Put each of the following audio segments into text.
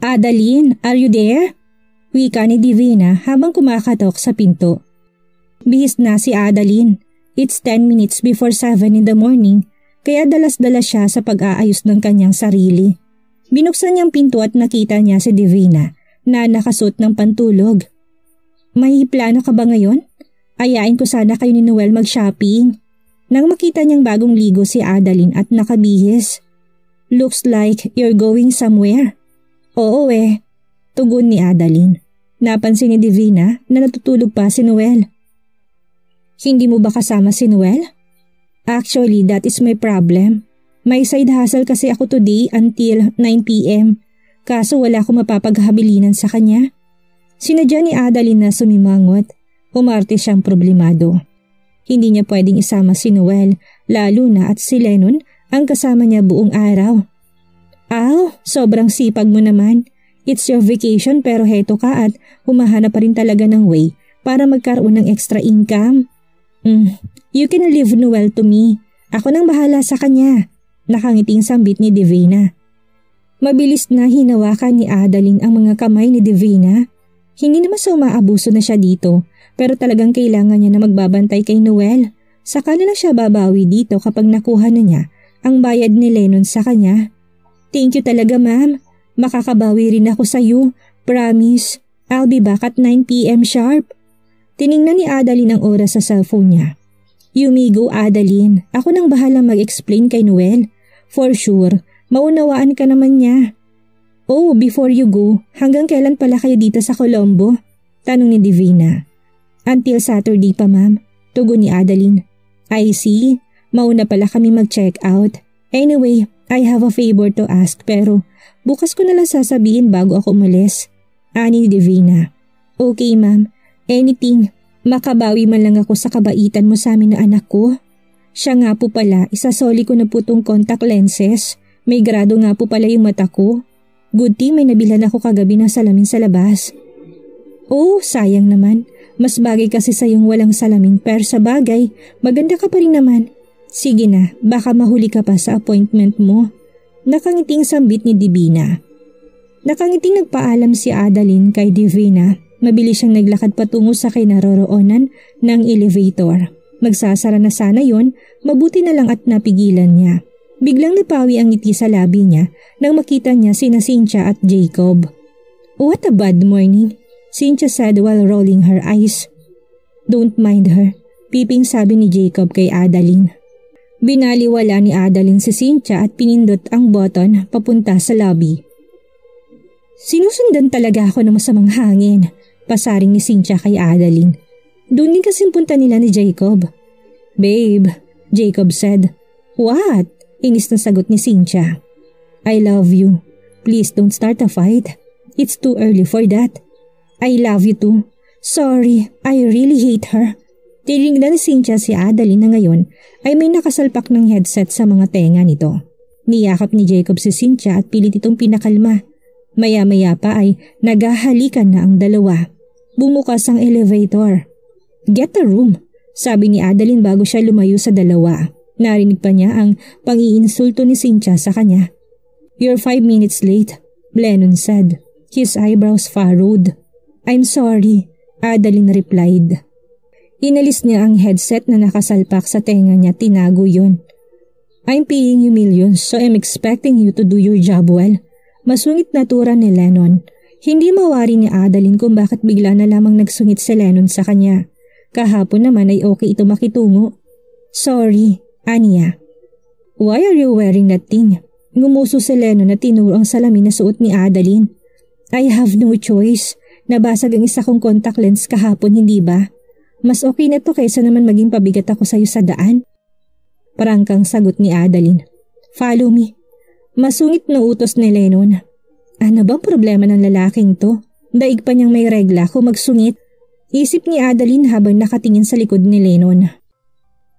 Adeline, are you there? Wika ni Divina habang kumakatok sa pinto. Bihis na si Adeline. It's 10 minutes before 7 in the morning, kaya dalas-dalas siya sa pag-aayos ng kanyang sarili. Binuksan niyang pinto at nakita niya si Divina na nakasuot ng pantulog. May plano ka ba ngayon? Ayain ko sana kayo ni Noel mag-shopping. Nang makita niyang bagong ligo si Adeline at nakabihis. Looks like you're going somewhere. Oo tugon ni Adeline. Napansin ni Divina na natutulog pa si Noel. Hindi mo ba kasama si Noel? Actually, that is my problem. May side hustle kasi ako today until 9 p.m. Kaso wala akong mapapaghabilinan sa kanya. Sinadya ni Adeline na sumimangot. Umarte siyang problemado. Hindi niya pwedeng isama si Noel, lalo na at si Lennon ang kasama niya buong araw. Sobrang sipag mo naman. It's your vacation pero heto ka at humahanap pa rin talaga ng way para magkaroon ng extra income. You can leave Noel to me. Ako nang bahala sa kanya. Nakangiting sambit ni Divina. Mabilis na hinawakan ni Adeline ang mga kamay ni Divina. Hindi naman sa umaabuso na siya dito pero talagang kailangan niya na magbabantay kay Noel. Saka na lang siya babawi dito kapag nakuha na niya ang bayad ni Lennon sa kanya. Thank you talaga ma'am. Makakabawi rin ako sa iyo. Promise. I'll be back at 9 p.m. sharp. Tiningnan ni Adeline ang oras sa cellphone niya. You may go Adeline. Ako nang bahala mag-explain kay Noel. For sure, maunawaan ka naman niya. Oh, before you go, hanggang kailan pala kayo dito sa Colombo? Tanong ni Divina. Until Saturday pa ma'am. Tugon ni Adeline. I see. Mauna pala kami mag-check out. Anyway, I have a favor to ask pero bukas ko na lang sasabihin bago ako umalis. Ani ni Divina. Okay ma'am, anything. Makabawi man lang ako sa kabaitan mo sa amin na anak ko. Siya nga po pala, isasoli ko na po tong contact lenses. May grado nga po pala yung mata ko. Good thing may nabilhan ako kagabi ng salamin sa labas. Oh, sayang naman. Mas bagay kasi sa yung walang salamin pero sa bagay, maganda ka pa rin naman. Sige na, baka mahuli ka pa sa appointment mo. Nakangiting sambit ni Divina. Nakangiting nagpaalam si Adeline kay Divina. Mabilis siyang naglakad patungo sa kinaroroonan ng elevator. Magsasara na sana yon, mabuti na lang at napigilan niya. Biglang napawi ang ngiti sa labi niya nang makita niya sina Cynthia at Jacob. What a bad morning, Cynthia said while rolling her eyes. Don't mind her, piping sabi ni Jacob kay Adeline. Binaliwala ni Adeline si Cynthia at pinindot ang button papunta sa lobby. Sinusundan talaga ako ng masamang hangin, pasaring ni Cynthia kay Adeline. Doon din kasing punta nila ni Jacob. Babe, Jacob said. What? Inis na sagot ni Cynthia. I love you. Please don't start a fight. It's too early for that. I love you too. Sorry, I really hate her. Tinignan ni Cynthia si Adeline na ngayon ay may nakasalpak ng headset sa mga tenga nito. Niyakap ni Jacob si Cynthia at pilit itong pinakalma. Maya-maya pa ay naghahalikan na ang dalawa. Bumukas ang elevator. Get a room, sabi ni Adeline bago siya lumayo sa dalawa. Narinig pa niya ang pang-iinsulto ni Cynthia sa kanya. You're 5 minutes late, Lennon said. His eyebrows furrowed. I'm sorry, Adeline replied. Inalis niya ang headset na nakasalpak sa tenga niya, tinago yon. I'm paying you millions so I'm expecting you to do your job well. Masungit na tura ni Lennon. Hindi mawari ni Adeline kung bakit bigla na lamang nagsungit si Lennon sa kanya. Kahapon naman ay okay ito makitungo. Sorry, Anya. Why are you wearing that thing? Ngumuso si Lennon at tinuro ang salamin na suot ni Adeline. I have no choice. Nabasag ang isa kong contact lens kahapon, hindi ba? Mas okay na to kaysa naman maging pabigat ako sa'yo sa daan. Prangkang sagot ni Adeline. Follow me. Masungit na utos ni Lennon. Ano bang problema ng lalaking to? Daig pa niyang may regla kung magsungit. Isip ni Adeline habang nakatingin sa likod ni Lennon.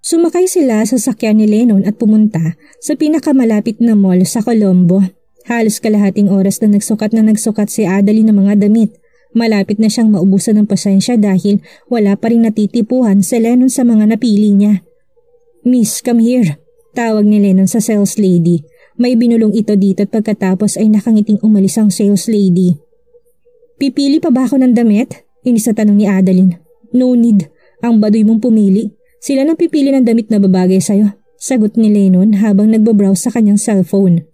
Sumakay sila sa sakyan ni Lennon at pumunta sa pinakamalapit na mall sa Colombo. Halos kalahating oras na nagsukat si Adeline ng mga damit Malapit na siyang maubusan ng pasensya dahil wala pa rin natitipuhan si Lennon sa mga napili niya. "Miss, come here," tawag ni Lennon sa sales lady. May binulong ito dito at pagkatapos ay nakangiting umalis ang sales lady. "Pipili pa ba ako ng damit?" Inis na tanong ni Adeline. "No need. Ang baduy mong pumili. Sila nang pipili ng damit na babagay sa'yo," sagot ni Lennon habang nagbabrowse sa kanyang cellphone.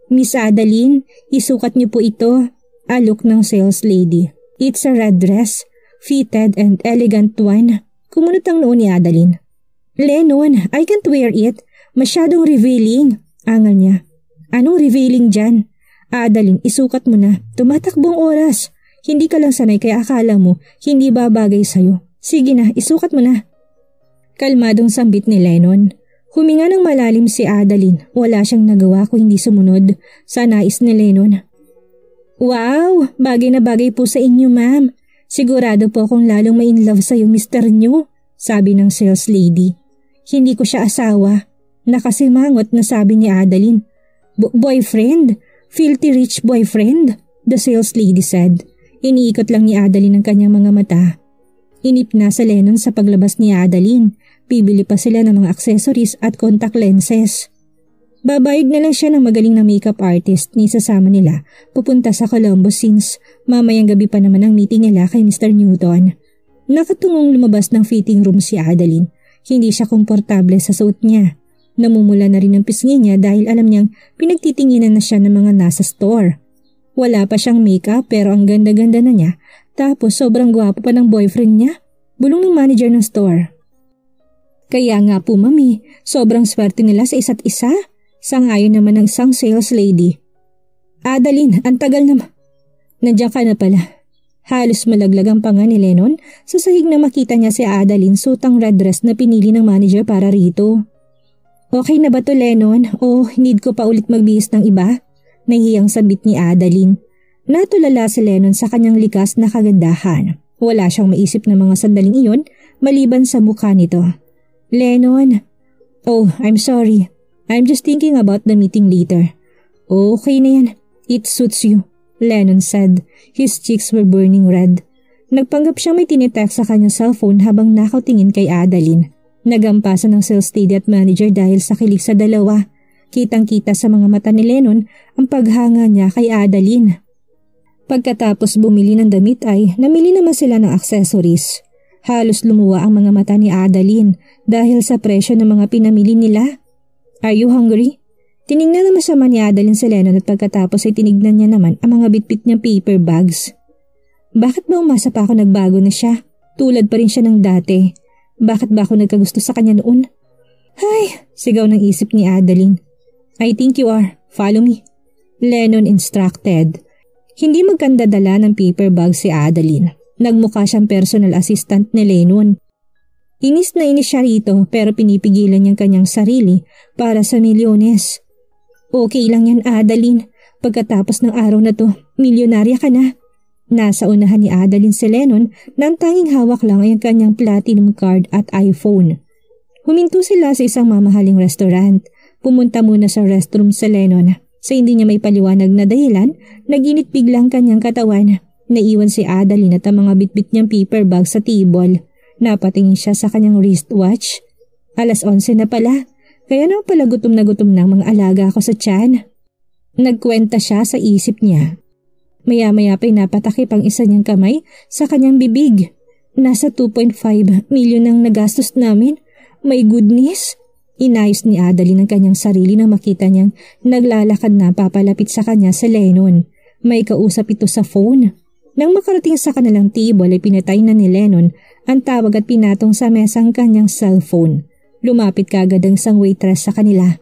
"Miss Adeline, isukat niyo po ito," alok ng sales lady. "It's a red dress, fitted and elegant one." Kumunot ang noo ni Adeline. "Lennon, I can't wear it. Masyadong revealing," angal niya. "Anong revealing dyan?" "Adeline, isukat mo na. Tumatakbong oras. Hindi ka lang sanay kaya akala mo hindi babagay sa'yo. Sige na, isukat mo na." Kalmadong sambit ni Lennon. Huminga ng malalim si Adeline. Wala siyang nagawa kung hindi sumunod sa nais ni Lennon. "Wow, bagay na bagay po sa inyo, ma'am. Sigurado po akong lalong ma-inlove sa'yo, Mr. New," sabi ng sales lady. "Hindi ko siya asawa." Nakasimangot na sabi ni Adeline. Boyfriend? Filthy rich boyfriend?" the sales lady said. Iniikot lang ni Adeline ang kanyang mga mata. Inip na sa Lennon sa paglabas ni Adeline. Bibili pa sila ng mga accessories at contact lenses. Babayad na lang siya ng magaling na makeup artist ni sasama nila pupunta sa Columbus since mamayang gabi pa naman ang meeting nila kay Mr. Newton. Nakatungong lumabas ng fitting room si Adeline. Hindi siya komportable sa suot niya. Namumula na rin ang pisngi niya dahil alam niyang pinagtitinginan na siya ng mga nasa store. Wala pa siyang makeup pero ang ganda-ganda na niya tapos sobrang gwapo pa ng boyfriend niya. Bulong ng manager ng store. "Kaya nga po mami, sobrang swerte nila sa isa't isa." Sangayon naman ng isang sales lady. "Adeline, ang tagal naman." "Nandiyan ka na pala." Halos malaglag ang panga ni Lennon sa sahig na makita niya si Adeline sutang red dress na pinili ng manager para rito. "Okay na ba to, Lennon? O need ko pa ulit magbihis ng iba?" Nahihiyang sambit ni Adeline. Natulala si Lennon sa kanyang likas na kagandahan. Wala siyang maisip na mga sandaling iyon maliban sa mukha nito. "Lennon." "Oh, I'm sorry. I'm just thinking about the meeting later." "Okay na yan. It suits you," Lennon said. His cheeks were burning red. Nagpanggap siyang may tinitext sa kanyang cellphone habang nakatingin kay Adeline. Nagampasan ng sales lady at manager dahil sa kilig sa dalawa. Kitang-kita sa mga mata ni Lennon ang paghanga niya kay Adeline. Pagkatapos bumili ng damit ay namili naman sila ng accessories. Halos lumuwa ang mga mata ni Adeline dahil sa presyo ng mga pinamili nila. "Are you hungry?" Tinignan naman siya ni Adeline si Lennon at pagkatapos ay tinignan niya naman ang mga bitbit niyang paper bags. Bakit ba umasa pa ako nagbago na siya? Tulad pa rin siya ng dati. Bakit ba ako nagkagusto sa kanya noon? "Ay!" sigaw ng isip ni Adeline. "I think you are. Follow me," Lennon instructed. Hindi magkandadala ng paper bag si Adeline. Nagmukha siyang personal assistant ni Lennon. Inis na inis siya rito pero pinipigilan niyang kanyang sarili para sa milyones. "Okay lang yan, Adeline. Pagkatapos ng araw na to, milyonarya ka na." Nasa unahan ni Adeline si Lennon na ang tanging hawak lang ay ang kanyang platinum card at iPhone. Huminto sila sa isang mamahaling restaurant. Pumunta muna sa restroom si Lennon. Sa hindi niya may paliwanag na dahilan, nag-init biglang kanyang katawan. Naiwan si Adeline at ang mga bitbit niyang paper bag sa table. Napatingin siya sa kanyang wristwatch. 11:00 na pala. Kaya naman pala gutom na mga alaga ko sa tiyan. Nagkwenta siya sa isip niya. Maya-maya pa'y napatakip ang isa niyang kamay sa kanyang bibig. Nasa 2.5 milyon ang nagastos namin. My goodness! Inayos ni Adeline ang kanyang sarili nang makita niyang naglalakad na papalapit sa kanya si Lennon. May kausap ito sa phone. Nang makarating sa kanilang table ay pinatay na ni Lennon ang tawag at pinatong sa mesa ang kanyang cellphone. Lumapit kaagad ang isang waitress sa kanila.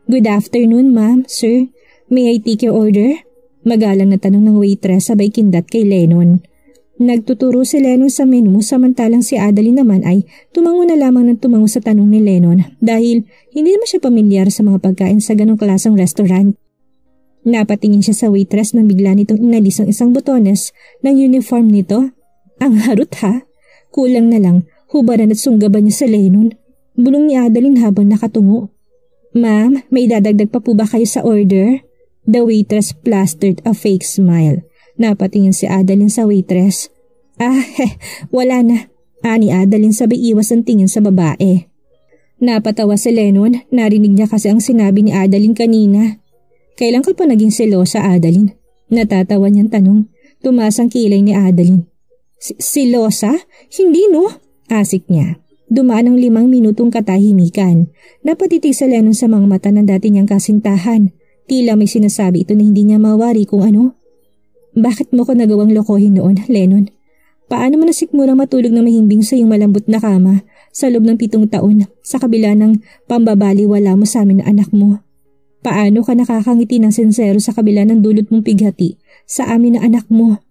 "Good afternoon, ma'am, sir. May I take your order?" Magalang na tanong ng waitress sabay kindat kay Lennon. Nagtuturo si Lennon sa menu samantalang si Adeline naman ay tumango na lamang ng tumango sa tanong ni Lennon dahil hindi naman siya pamilyar sa mga pagkain sa ganong klaseng restaurant. Napatingin siya sa waitress nang bigla nitong inalis ang isang botones ng uniform nito. Ang harot ha? Kulang na lang, hubaran at sunggaban niya sa Lennon. Bulong ni Adeline habang nakatungo. "Ma'am, may dadagdag pa po ba kayo sa order?" The waitress plastered a fake smile. Napatingin si Adeline sa waitress. Wala na. Ani Adeline sabay iwas ang tingin sa babae. Napatawa si Lennon, narinig niya kasi ang sinabi ni Adeline kanina. Kailan ka pa naging selosa, Adeline? Natatawa niyang tanong. Tumaas ang kilay ni Adeline. Selosa? Hindi no? Asik niya. Dumaan ang 5 minutong katahimikan. Napatitig si Lennon sa mga mata ng dati niyang kasintahan. Tila may sinasabi ito na hindi niya mawari kung ano. Bakit mo ko nagawang lokohin noon, Lennon? Paano mo nasikmurang matulog na mahimbing sa iyong malambot na kama sa loob ng 7 taon sa kabila ng pambabaliwala mo sa amin na anak mo? Paano ka nakakangiti ng sincero sa kabila ng dulot mong pighati sa amin na anak mo?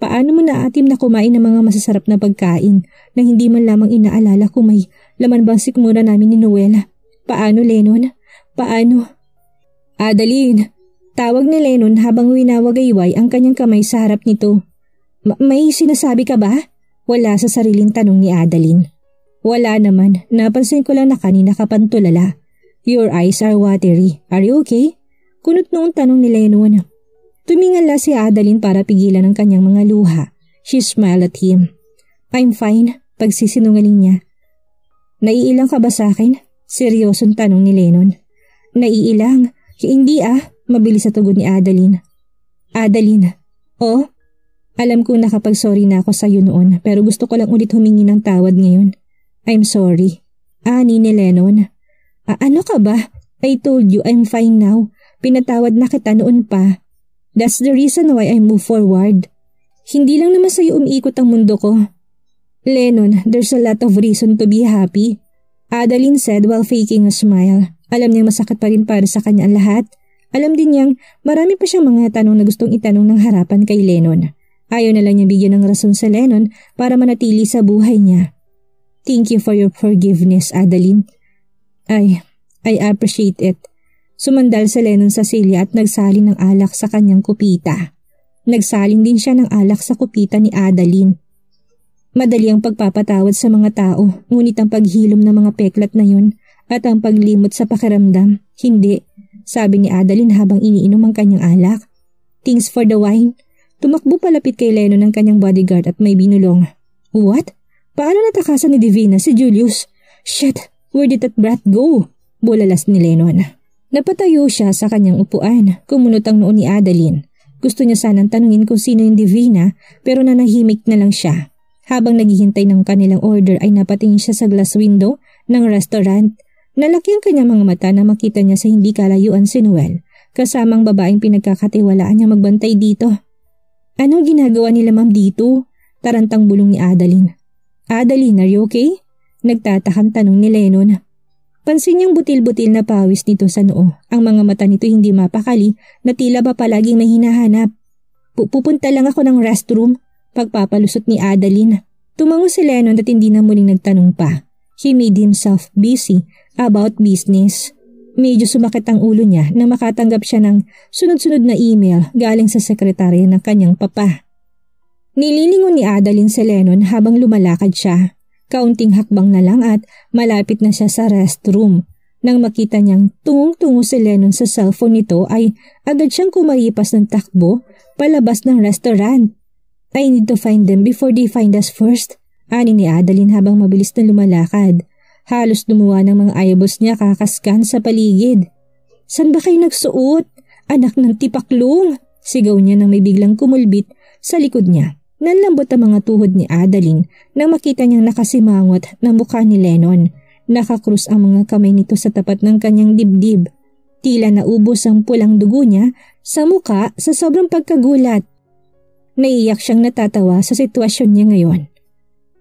Paano mo naatim na kumain ng mga masasarap na pagkain na hindi man lamang inaalala kung may laman bang sikmura namin ni Noel? Paano, Lennon? Paano? Adeline! Tawag ni Lennon habang winawagayway ang kanyang kamay sa harap nito. May sinasabi ka ba? Wala sa sariling tanong ni Adeline. Wala naman, napansin ko lang na kanina ka pantulala. Your eyes are watery. Are you okay? Kunot noong tanong ni Lennon. Tumingala si Adeline para pigilan ang kanyang mga luha. She smiled at him. I'm fine, pagsisinungaling niya. Naiilang ka ba sa akin? Seryosong tanong ni Lennon. Naiilang? Hindi mabilis sa tugon ni Adeline. Adeline, alam kong nakapag-sorry na ako sa iyo noon pero gusto ko lang ulit humingi ng tawad ngayon. I'm sorry. Ani ni Lennon. Ano ka ba? I told you I'm fine now. Pinatawad na kita noon pa. That's the reason why I move forward. Hindi lang naman sa iyo umiikot ang mundo ko. Lennon, there's a lot of reason to be happy. Adeline said while faking a smile. Alam niyang masakit pa rin para sa kanya ang lahat. Alam din niyang marami pa siyang mga tanong na gustong itanong ng harapan kay Lennon. Ayaw na lang niya bigyan ng rason sa Lennon para manatili sa buhay niya. Thank you for your forgiveness, Adeline. I appreciate it. Sumandal si Lennon sa silya at nagsalin ng alak sa kanyang kupita. Nagsaling din siya ng alak sa kupita ni Adeline. Madali ang pagpapatawad sa mga tao, ngunit ang paghilom ng mga peklat na yun at ang paglimot sa pakiramdam, hindi, sabi ni Adeline habang iniinom ang kanyang alak. Thanks for the wine. Tumakbo palapit kay Lennon ang kanyang bodyguard at may binulong. What? Paano natakasan ni Divina si Julius? Shit, where did that brat go? Bulalas ni Lennon. Napatayo siya sa kanyang upuan. Kumunot ang noo ni Adeline. Gusto niya sanang tanungin kung sino yung Divina pero nanahimik na lang siya. Habang naghihintay ng kanilang order ay napatingin siya sa glass window ng restaurant. Nalaki ang kanyang mga mata na makita niya sa hindi kalayuan si Noel, kasamang babaeng pinagkakatiwalaan niya magbantay dito. Ano ginagawa nila ma'am dito? Tarantang bulong ni Adeline. Adeline, are you okay? Nagtatakang tanong ni Lennon. Pansin niyang butil-butil na pawis nito sa noo. Ang mga mata nito hindi mapakali na tila ba palaging may hinahanap. Pupunta lang ako ng restroom, pagpapalusot ni Adeline. Tumango si Lennon at hindi na muling nagtanong pa. He made himself busy about business. Medyo sumakit ang ulo niya na makatanggap siya ng sunod-sunod na email galing sa sekretarya ng kanyang papa. Nililingon ni Adeline si Lennon habang lumalakad siya. Kaunting hakbang na lang at malapit na siya sa restroom. Nang makita niyang tungong-tungo si Lennon sa cellphone nito ay agad siyang kumaripas ng takbo palabas ng restaurant. I need to find them before they find us first, ani ni Adeline habang mabilis na lumalakad. Halos lumuwa ng mga eyeballs niya kakaskan sa paligid. San ba kayo nagsuot? Anak ng tipaklong! Sigaw niya nang may biglang kumulbit sa likod niya. Nanlambot ang mga tuhod ni Adeline nang makita niyang nakasimangot na mukha ni Lennon. Nakakrus ang mga kamay nito sa tapat ng kanyang dibdib. Tila naubos ang pulang dugo niya sa mukha sa sobrang pagkagulat. Naiiyak siyang natatawa sa sitwasyon niya ngayon.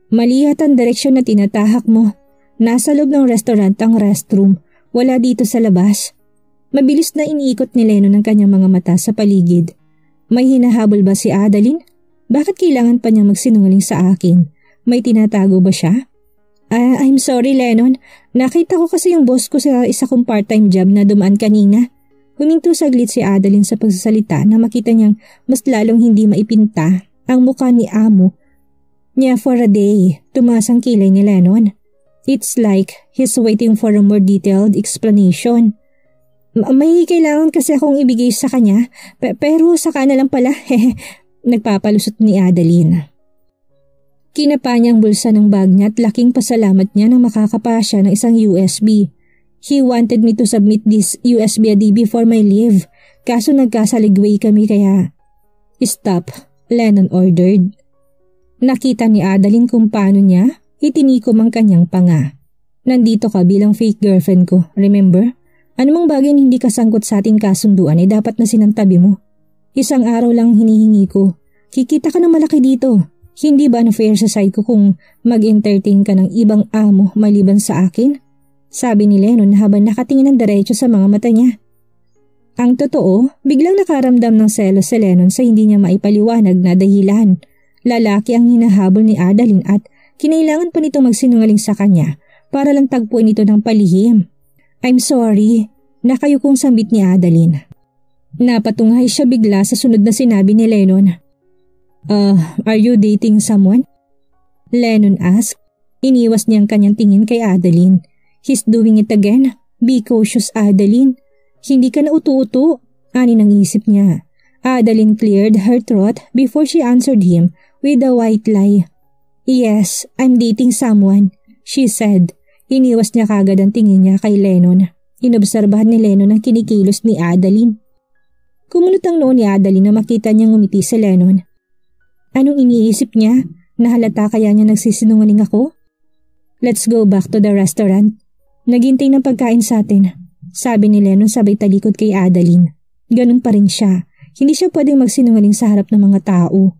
Mali at ang direksyon na tinatahak mo. Nasa loob ng restaurant ang restroom, wala dito sa labas. Mabilis na iniikot ni Lennon ang kanyang mga mata sa paligid. May hinahabol ba si Adeline? Bakit kailangan pa niyang magsinungaling sa akin? May tinatago ba siya? I'm sorry Lennon, nakita ko kasi yung boss ko sa isa kong part-time job na dumaan kanina. Huminto saglit si Adeline sa pagsasalita na makita niyang mas lalong hindi maipinta ang mukha ni amo niya for a day. Tumaas ang kilay ni Lennon. It's like he's waiting for a more detailed explanation. May kailangan kasi akong ibigay sa kanya, pero saka na lang pala. Nagpapalusot ni Adeline. Kinapa niya ang bulsa ng bag niya at laking pasalamat niya nang makakapa siya ng isang USB. He wanted me to submit this USB ID before my leave, kaso nagkasaligway kami kaya... Stop, Lennon ordered. Nakita ni Adeline kung paano niya itinikom ang kanyang panga. Nandito ka bilang fake girlfriend ko, remember? Anumang bagay na hindi kasangkot sa ating kasunduan ay dapat na sinantabi mo. Isang araw lang hinihingi ko. Kikita ka ng malaki dito. Hindi ba unfair sa side ko kung mag-entertain ka ng ibang amo maliban sa akin? Sabi ni Lennon habang nakatingin ng diretso sa mga mata niya. Ang totoo, biglang nakaramdam ng selos si Lennon sa hindi niya maipaliwanag na dahilan. Lalaki ang hinahabol ni Adeline at kinailangan pa nito magsinungaling sa kanya para lang tagpuin ito ng palihim. I'm sorry, nakayukong sambit ni Adeline. Napatunghay siya bigla sa sunod na sinabi ni Lennon. Are you dating someone? Lennon asked. Iniwas niyang kanyang tingin kay Adeline. He's doing it again. Be cautious, Adeline. Hindi ka na utu-utu, ani ng isip niya. Adeline cleared her throat before she answered him with a white lie. Yes, I'm dating someone, she said. Iniwas niya kagad ang tingin niya kay Lennon. Inobserbahan ni Lennon ang kinikilos ni Adeline. Kumunot ang noon ni Adeline na makita niyang ngumiti si Lennon. Anong iniisip niya? Nahalata kaya niya nagsisinungaling ako? Let's go back to the restaurant. Naghintay ng pagkain sa atin, sabi ni Lennon sabay talikod kay Adeline. Ganun pa rin siya. Hindi siya pwedeng magsinungaling sa harap ng mga tao.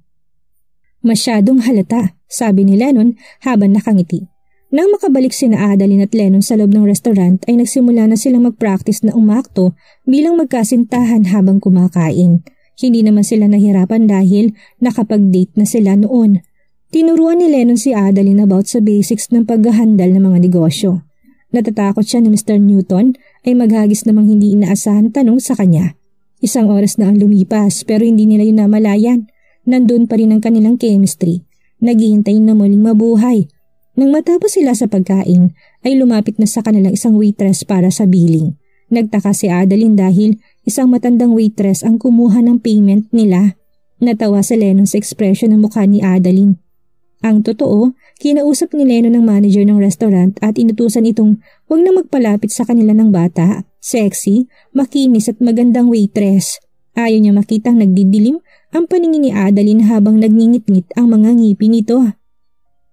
Masyadong halata, sabi ni Lennon habang nakangiti. Nang makabalik sina Adeline at Lennon sa loob ng restaurant ay nagsimula na silang mag-practice na umakto bilang magkasintahan habang kumakain. Hindi naman sila nahirapan dahil nakapag-date na sila noon. Tinuruan ni Lennon si Adeline about sa basics ng paghahandal ng mga negosyo. Natatakot siya ni Mr. Newton ay maghagis namang hindi inaasahan tanong sa kanya. Isang oras na ang lumipas pero hindi nila yun namalayan. Nandun pa rin ang kanilang chemistry. Naghihintay na muling mabuhay. Nang matapos sila sa pagkain ay lumapit na sa kanilang isang waitress para sa billing. Nagtaka si Adeline dahil isang matandang waitress ang kumuha ng payment nila. Natawa si Lennon sa ekspresyon ng mukha ni Adeline. Ang totoo, kinausap ni Lennon ng manager ng restaurant at inutusan itong huwag na magpalapit sa kanila ng bata, sexy, makinis at magandang waitress. Ayaw niya makitang nagdidilim ang paningin ni Adeline habang nagngingit-ngit ang mga ngipin nito.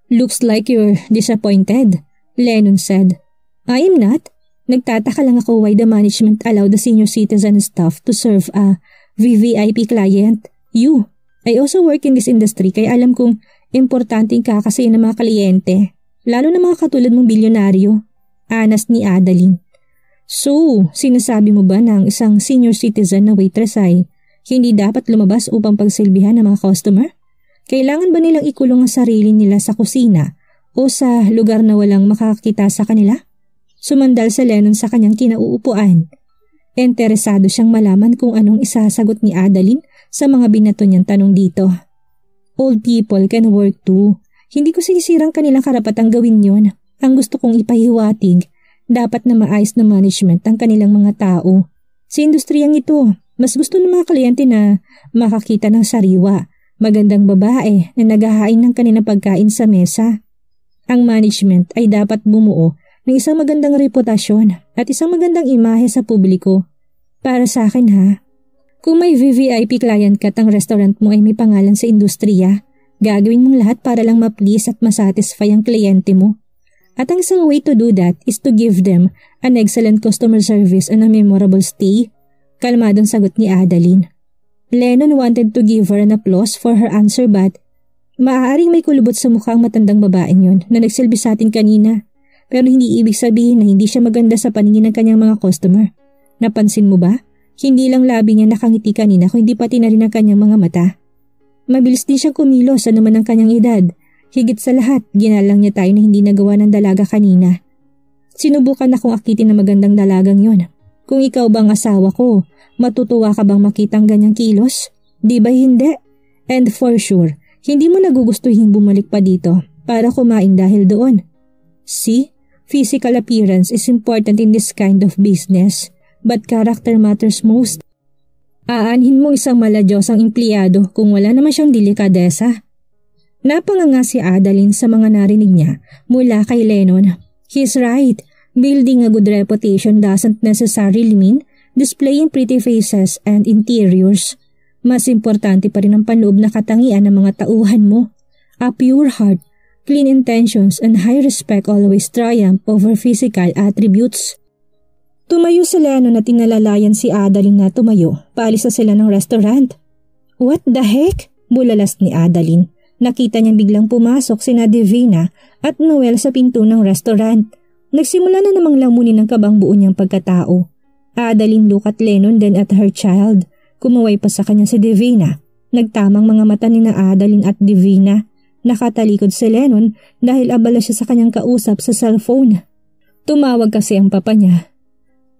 Looks like you're disappointed, Lennon said. I am not. Nagtataka lang ako why the management allowed the senior citizen staff to serve a VVIP client. You. I also work in this industry kaya alam kong importanteng kakasihin ng mga kliyente, lalo na mga katulad mong bilyonaryo. Anas ni Adeline. So, sinasabi mo ba na ang isang senior citizen na waitress ay hindi dapat lumabas upang pagsilbihan ng mga customer? Kailangan ba nilang ikulong ang sarili nila sa kusina o sa lugar na walang makakakita sa kanila? Sumandal si Lennon sa kanyang kinauupuan. Interesado siyang malaman kung anong isasagot ni Adeline sa mga binato niyang tanong dito. Old people can work too. Hindi ko sinisirang kanilang karapatang gawin yon. Ang gusto kong ipahiwatig, dapat na maayos na management ang kanilang mga tao. Sa industriyang ito, mas gusto ng mga kliyente na makakita ng sariwa, magandang babae na naghahain ng kanilang pagkain sa mesa. Ang management ay dapat bumuo ng isang magandang reputasyon at isang magandang imahe sa publiko. Para sa akin ha, kung may VVIP client ka at ang restaurant mo ay may pangalan sa industriya, gagawin mong lahat para lang ma-please at masatisfy ang kliyente mo. At ang isang way to do that is to give them an excellent customer service and a memorable stay. Kalmadong sagot ni Adeline. Lennon wanted to give her an applause for her answer but maaaring may kulubot sa mukha ang matandang babaeng yon na nagsilbi sa atin kanina. Pero hindi ibig sabihin na hindi siya maganda sa paningin ng kanyang mga customer. Napansin mo ba? Hindi lang labi niya nakangiti kanina kundi pati na rin ang kanyang mga mata. Mabilis din siyang kumilos sa naman ng kanyang edad. Higit sa lahat, ginalang niya tayo na hindi nagawa ng dalaga kanina. Sinubukan akong akitin na magandang dalagang yon. Kung ikaw bang asawa ko, matutuwa ka bang makitang ganyang kilos? Di ba hindi? And for sure, hindi mo nagugustuhin bumalik pa dito para kumain dahil doon. See? Physical appearance is important in this kind of business, but character matters most. Aanhin mo isang maladyosang empleyado kung wala naman siyang delikadesa. Napanganga si Adeline sa mga narinig niya mula kay Lennon. He's right. Building a good reputation doesn't necessarily mean displaying pretty faces and interiors. Mas importante pa rin ang panloob na katangian ng mga tauhan mo. A pure heart, clean intentions, and high respect always triumph over physical attributes. Tumayo si Lennon at tinalalayan si Adeline na tumayo. Paalis na sila ng restaurant. What the heck? Bulalas ni Adeline. Nakita niyang biglang pumasok sina Divina at Noel sa pinto ng restaurant. Nagsimula na namang lamunin ng kabang buo niyang pagkatao. Adeline looked at Lennon then at her child. Kumaway pa sa kanya si Divina. Nagtamang mga mata ni na Adeline at Divina. Nakatalikod si Lennon dahil abala siya sa kanyang kausap sa cellphone. Tumawag kasi ang papa niya.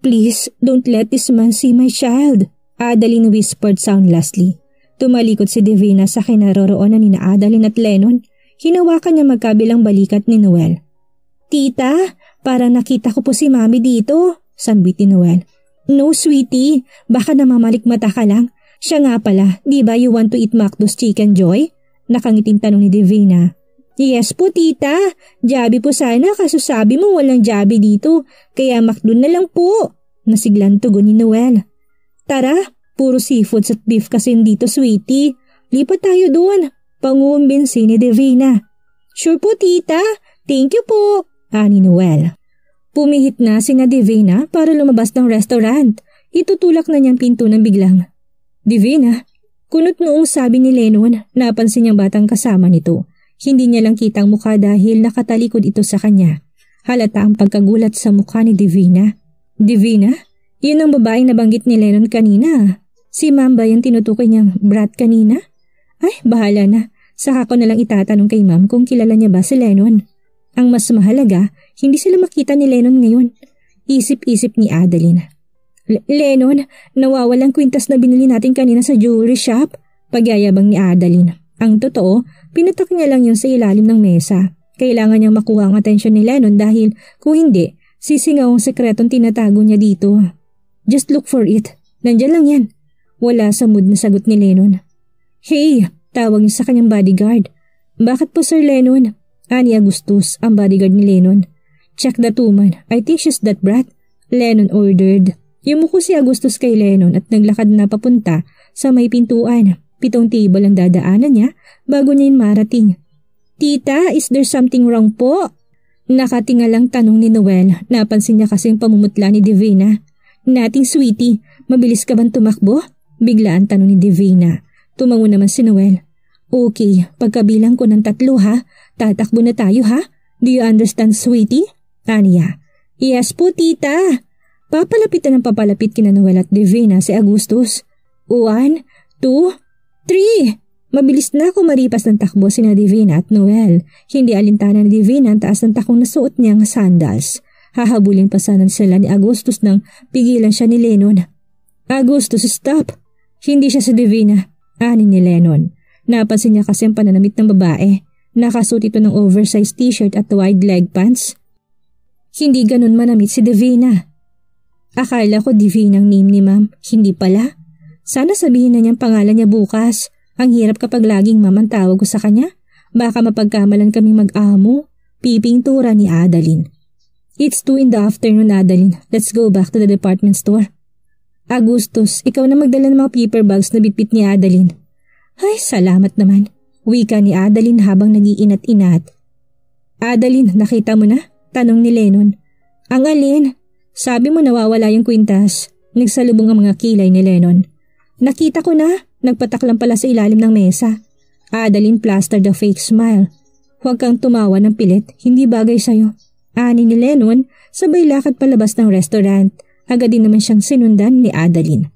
Please, don't let this man see my child, Adeline whispered soundlessly. Tumalikod si Divina sa kinaroroonan ni na Adeline at Lennon. Hinawakan niya magkabilang balikat ni Noel. Tita, parang nakita ko po si Mami dito, sambit ni Noel. No sweetie, baka namamalikmata ka lang. Siya nga pala, di ba you want to eat McDo's Chicken Joy? Nakangiting tanong ni Divina. Yes po tita, Jollibee po sana kaso sabi mo walang Jollibee dito, kaya McDo na lang po. Nasiglan tugon ni Noel. Tara, puro seafoods at beef kasi dito sweetie. Lipat tayo doon, pangumbinsi ni Divina. Sure po tita, thank you po, ani Noel. Pumihit na sina Divina para lumabas ng restaurant. Itutulak na niyang pinto ng biglang. Divina, kunot noong sabi ni Lennon, napansin niyang batang kasama nito. Hindi niya lang kitang mukha dahil nakatalikod ito sa kanya. Halata ang pagkagulat sa mukha ni Divina. Divina? Yun ang babaeng nabanggit ni Lennon kanina. Si Ma'am ba yung tinutukoy niyang brat kanina? Ay, bahala na. Saka ko nalang itatanong kay Ma'am kung kilala niya ba si Lennon. Ang mas mahalaga, hindi sila makita ni Lennon ngayon. Isip-isip ni Adeline. Lennon, nawawalang kwintas na binili natin kanina sa jewelry shop. Pagyayabang ni Adeline. Ang totoo, pinatak niya lang yun sa ilalim ng mesa. Kailangan niyang makuha ang atensyon ni Lennon dahil kung hindi, sisingaw ang sekretong tinatago niya dito. Just look for it. Nandiyan lang yan. Wala sa mood na sagot ni Lennon. Hey, tawag niya sa kanyang bodyguard. Bakit po Sir Lennon? Ani Agustus, ang bodyguard ni Lennon. Check that woman. I think she's that brat. Lennon ordered. Yumuko si Agustus kay Lennon at naglakad na papunta sa may pintuan. 7 table ang dadaanan niya bago niya yun marating. Tita, is there something wrong po? Nakatingalang tanong ni Noel. Napansin niya kasing pamumutla ni Divina. Nating sweetie, mabilis ka bang tumakbo? Biglaan tanong ni Divina. Tumango naman si Noel. Okay, pagkabilang ko ng 3 ha, tatakbo na tayo ha? Do you understand sweetie? Aniya. Yes po tita. Papalapitan ng papalapit kina Noel at Divina si Agustus. 1, 2, 3! Mabilis na kumaripas ng takbo sina Divina at Noel. Hindi alintana ni Divina ang taas ng takong nasuot niyang sandals. Hahabulin pa sana sila ni Agustus nang pigilan siya ni Lennon. Agustus, stop! Hindi siya si Divina, ani ni Lennon. Napansin niya kasi ang pananamit ng babae. Nakasuot ito ng oversized t-shirt at wide leg pants. Hindi ganun manamit si Divina. Akala ko Divina ang name ni Ma'am, hindi pala. Sana sabihin na niyang pangalan niya bukas. Ang hirap kapag laging Ma'am ang tawag ko sa kanya. Baka mapagkamalan kaming mag-amo. Pipintura ni Adeline. It's 2 in the afternoon, Adeline. Let's go back to the department store. Agustus, ikaw na magdala ng mga paper bags na bitbit ni Adeline. Ay, salamat naman. Wika ni Adeline habang nag-iinat-inat. Adeline, nakita mo na? Tanong ni Lennon. Ang alin? Sabi mo nawawala yung kwintas. Nagsalubong ang mga kilay ni Lennon. Nakita ko na. Nagpatak lang pala sa ilalim ng mesa. Adeline plastered a fake smile. Huwag kang tumawa ng pilit. Hindi bagay sa'yo. Ani ni Lennon, sabay lakad palabas ng restaurant. Agad din naman siyang sinundan ni Adeline.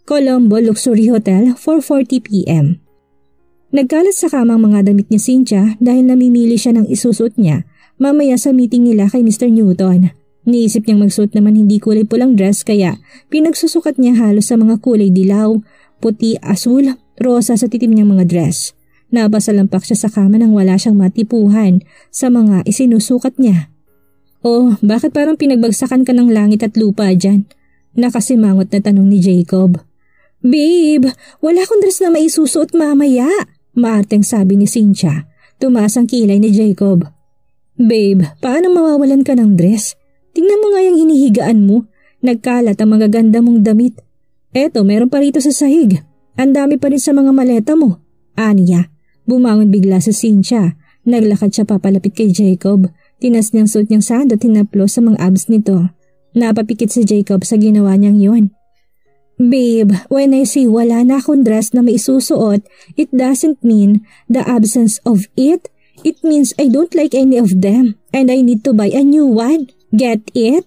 Colombo Luxury Hotel, 4:40 p.m. Nagkalat sa kamang mga damit ni Cynthia dahil namimili siya ng isusuot niya mamaya sa meeting nila kay Mr. Newton. Niisip niyang magsuot naman hindi kulay pulang dress kaya pinagsusukat niya halos sa mga kulay dilaw, puti, asul, rosa sa titim niyang mga dress. Napasalampak siya sa kama nang wala siyang matipuhan sa mga isinusukat niya. Oh, bakit parang pinagbagsakan ka ng langit at lupa dyan? Nakasimangot na tanong ni Jacob. Babe, wala akong dress na maisusuot mamaya, maarteng sabi ni Cynthia. Tumaas ang kilay ni Jacob. Babe, paano mawawalan ka ng dress? Tingnan mo nga yung hinihigaan mo. Nagkalat ang mga ganda mong damit. Eto, meron pa rito sa sahig. Ang dami pa rin sa mga maleta mo. Aniya, bumangon bigla si Cynthia. Naglakad siya papalapit kay Jacob. Tinas niyang suot niyang sando at tinaplos sa mga abs nito. Napapikit si Jacob sa ginawa niyang yon. Babe, when I say wala na akong dress na maisusuot, it doesn't mean the absence of it. It means I don't like any of them and I need to buy a new one. Get it?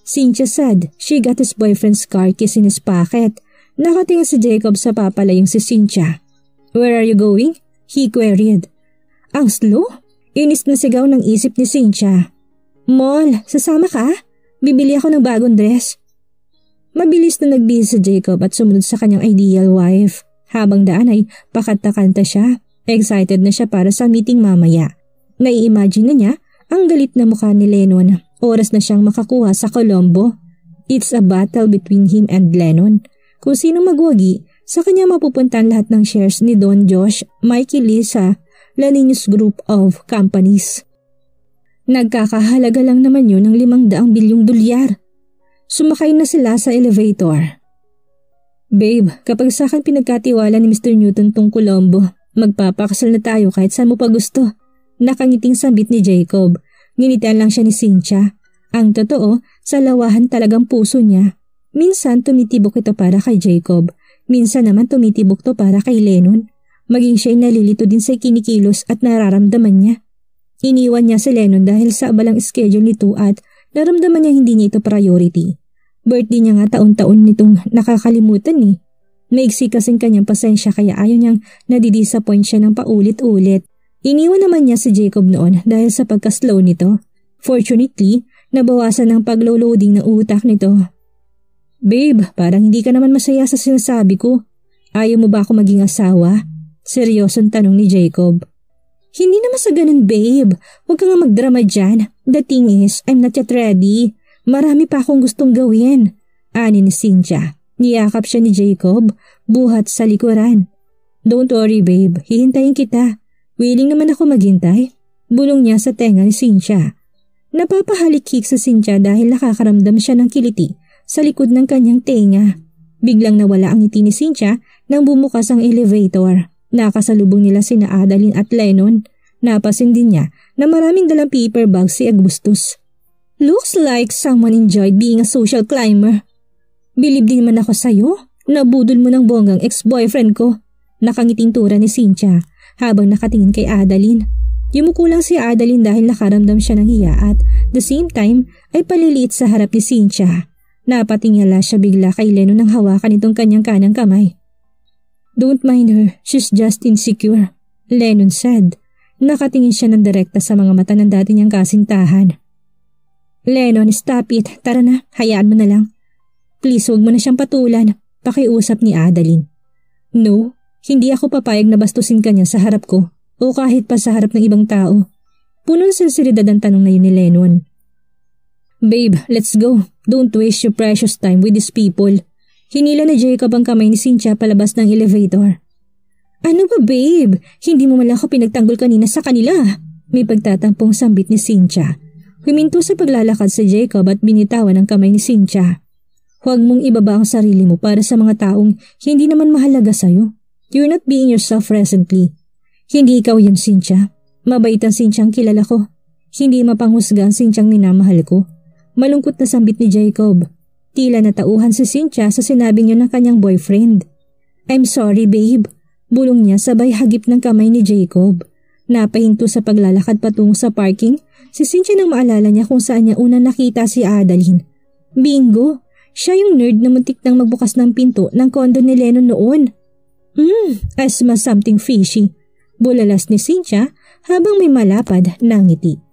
Cynthia said. She got his boyfriend's car keys in his pocket. Nakatingin si Jacob sa papalayong si Cynthia. Where are you going? He queried. Ang slow? Inis na sigaw ng isip ni Cynthia. Mall, sasama ka? Bibili ako ng bagong dress. Mabilis na nagbihis si Jacob at sumunod sa kanyang ideal wife. Habang daan ay pakanta-kanta siya. Excited na siya para sa meeting mamaya. Nai-imagine na niya ang galit na mukha ni Lennon. Oras na siyang makakuha sa Colombo. It's a battle between him and Lennon. Kung sino magwagi, sa kanya mapupuntan lahat ng shares ni Don Josh, Mikey Lisa, Lanius Group of Companies. Nagkakahalaga lang naman yun ng 500 bilyong dolyar. Sumakay na sila sa elevator. Babe, kapag sa akin pinagkatiwala ni Mr. Newton tong Colombo, magpapakasal na tayo kahit saan mo pa gusto. Nakangiting sambit ni Jacob. Nginitian lang siya ni Cynthia. Ang totoo, sa lawahan talagang puso niya. Minsan tumitibok ito para kay Jacob. Minsan naman tumitibok to para kay Lennon. Maging siya'y nalilito din sa kinikilos at nararamdaman niya. Iniwan niya si Lennon dahil sa abalang schedule nito at naramdaman niya hindi niya ito priority. Birthday niya nga taon-taon nitong nakakalimutan ni. Maiksi kasing kanyang pasensya kaya ayaw niyang nadidisappoint siya ng paulit-ulit. Iniwan naman niya si Jacob noon dahil sa pagka-slow nito. Fortunately, nabawasan ng paglo-loading ng utak nito. Babe, parang hindi ka naman masaya sa sinasabi ko. Ayaw mo ba ako maging asawa? Seryosong tanong ni Jacob. Hindi naman sa ganun, babe. Huwag ka nga magdrama dyan. The thing is, I'm not yet ready. Marami pa akong gustong gawin. Ani ni Cynthia. Niyakap siya ni Jacob, buhat sa likuran. Don't worry, babe. Hihintayin kita. Willing naman ako maghintay. Bulong niya sa tenga ni Cynthia. Napapahalikik sa Cynthia dahil nakakaramdam siya ng kiliti sa likod ng kanyang tenga. Biglang nawala ang ngiti ni Cynthia nang bumukas ang elevator. Nakasalubong nila sina Adeline at Lennon. Napasin din niya na maraming dalang paper bags si Augustus. Looks like someone enjoyed being a social climber. Bilib din man ako sa'yo. Nabudol mo ng bonggang ex-boyfriend ko. Nakangiting tura ni Cynthia habang nakatingin kay Adeline. Yumuko lang si Adeline dahil nakaramdam siya ng hiya at the same time ay paliliit sa harap ni Cynthia. Napatingala siya bigla kay Lennon nang hawakan itong kanyang kanang kamay. Don't mind her, she's just insecure, Lennon said. Nakatingin siya ng direkta sa mga mata ng dati niyang kasintahan. Lennon, stop it. Tara na, hayaan mo na lang. Please, huwag mo na siyang patulan. Pakiusap ni Adeline. No, hindi ako papayag na bastusin kanya sa harap ko o kahit pa sa harap ng ibang tao. Punong sinseridad ang tanong na yun ni Lennon. Babe, let's go. Don't waste your precious time with these people. Hinila ni Jacob ang kamay ni Cynthia palabas ng elevator. Ano ba, babe? Hindi mo man lang ako pinagtanggol kanina sa kanila. May pagtatampong sambit ni Cynthia. Huminto sa paglalakad si Jacob at binitawan ang kamay ni Cynthia. Huwag mong ibaba ang sarili mo para sa mga taong hindi naman mahalaga sa'yo. You're not being yourself presently. Hindi ikaw yun, Cynthia. Mabait ang Cynthia ang kilala ko. Hindi mapanghusga ang Cynthia ang minamahal ko. Malungkot na sambit ni Jacob. Tila natauhan si Cynthia sa sinabi niya ng kanyang boyfriend. I'm sorry, babe. Bulong niya sabay hagip ng kamay ni Jacob. Napahinto sa paglalakad patungo sa parking, si Cynthia nang maalala niya kung saan niya una nakita si Adeline. Bingo! Siya yung nerd na muntik nang magbukas ng pinto ng kondo ni Lennon noon. I smell something fishy. Bulalas ni Cynthia habang may malapad na ngiti.